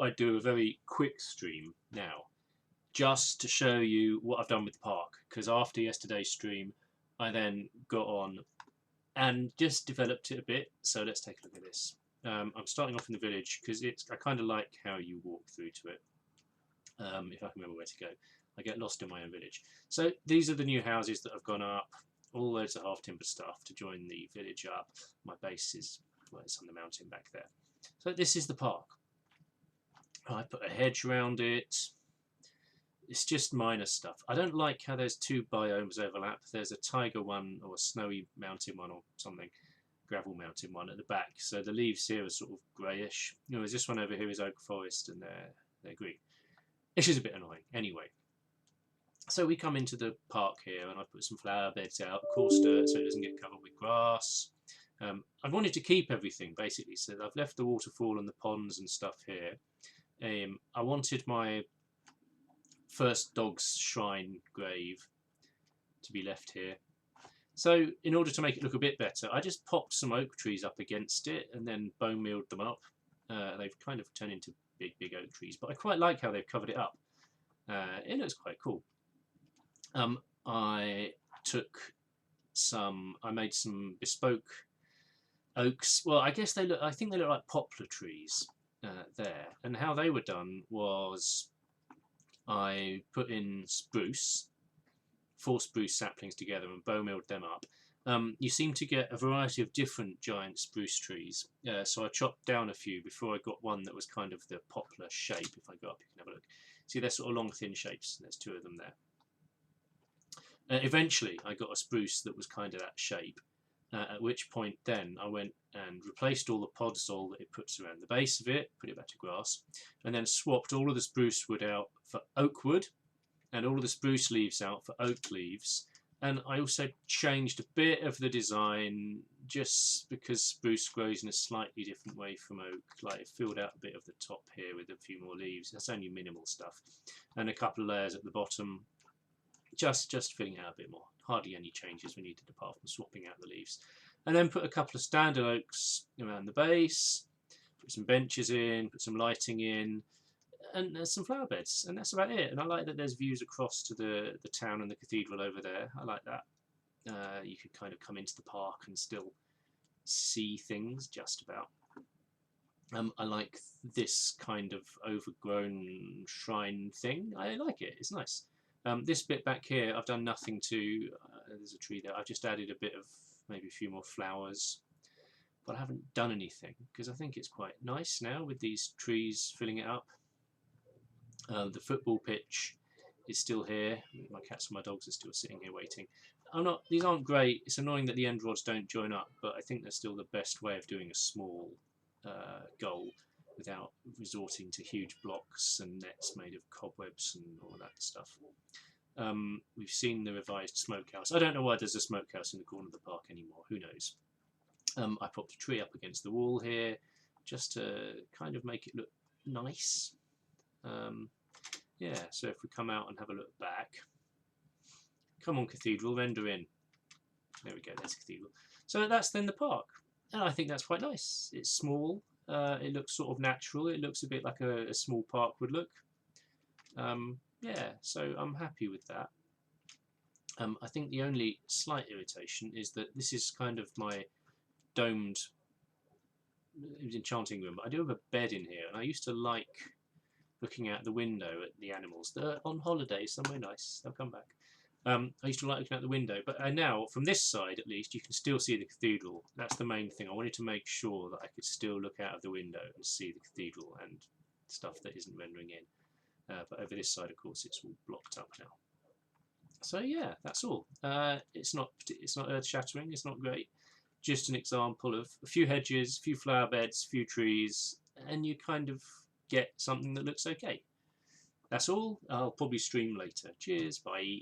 thought I'd do a very quick stream now, just to show you what I've done with the park. Because after yesterday's stream, I then got on and just developed it a bit. So let's take a look at this. I'm starting off in the village because I kind of like how you walk through to it. If I can remember where to go, I get lost in my own village. So these are the new houses that have gone up. All loads of half timber stuff to join the village up. My base is, well, it's on the mountain back there. So this is the park. I put a hedge around it. It's just minor stuff. I don't like how there's two biomes overlap. There's a taiga one or a snowy mountain one or something, gravel mountain one at the back. So the leaves here are sort of greyish. There's this one over here is oak forest and they're green. It's just a bit annoying. Anyway, so we come into the park here and I put some flower beds out, coarse dirt so it doesn't get covered with grass. I've wanted to keep everything basically, so I've left the waterfall and the ponds and stuff here. I wanted my first dog's shrine grave to be left here. So in order to make it look a bit better, I just popped some oak trees up against it and then bone mealed them up. They've kind of turned into big oak trees, but I quite like how they've covered it up. It looks quite cool. I made some bespoke oaks. Well, I guess I think they look like poplar trees there. And how they were done was I put in spruce, 4 spruce saplings together and bone milled them up. You seem to get a variety of different giant spruce trees. So I chopped down a few before I got one that was kind of the poplar shape. If I go up, you can have a look. See, they're sort of long, thin shapes. There's 2 of them there. Eventually, I got a spruce that was kind of that shape, at which point then I went and replaced all the podzol that it puts around the base of it, put it back to grass, and then swapped all of the spruce wood out for oak wood and all of the spruce leaves out for oak leaves. And I also changed a bit of the design just because spruce grows in a slightly different way from oak. Like it filled out a bit of the top here with a few more leaves. That's only minimal stuff. And a couple of layers at the bottom. Just filling out a bit more. Hardly any changes we needed apart from swapping out the leaves. And then put a couple of standard oaks around the base, put some benches in, put some lighting in, and some flower beds. And that's about it. And I like that there's views across to the town and the cathedral over there. I like that. You could kind of come into the park and still see things just about. I like this kind of overgrown shrine thing. I like it. It's nice. This bit back here, I've done nothing to. There's a tree there. I've just added a bit of maybe a few more flowers, but I haven't done anything because I think it's quite nice now with these trees filling it up. The football pitch is still here. My cats and my dogs are still sitting here waiting. These aren't great. It's annoying that the end rods don't join up, but I think they're still the best way of doing a small goal without resorting to huge blocks and nets made of cobwebs and all that stuff. We've seen the revised smokehouse. I don't know why there's a smokehouse in the corner of the park anymore. Who knows? I popped a tree up against the wall here just to kind of make it look nice. Yeah, so if we come out and have a look back. Come on, cathedral, render in. There we go, there's cathedral. So that's then the park. And I think that's quite nice. It's small. It looks sort of natural. It looks a bit like a small park would look. Yeah, so I'm happy with that. I think the only slight irritation is that this is kind of my domed enchanting room. But I do have a bed in here, and I used to like looking out the window at the animals. They're on holiday somewhere nice. They'll come back. I used to like looking out the window, but now, from this side at least, you can still see the cathedral. That's the main thing. I wanted to make sure that I could still look out of the window and see the cathedral and stuff that isn't rendering in. But over this side, of course, it's all blocked up now. So yeah, that's all. It's not earth-shattering. It's not great. Just an example of a few hedges, a few flower beds, a few trees, and you kind of get something that looks okay. That's all. I'll probably stream later. Cheers. Bye.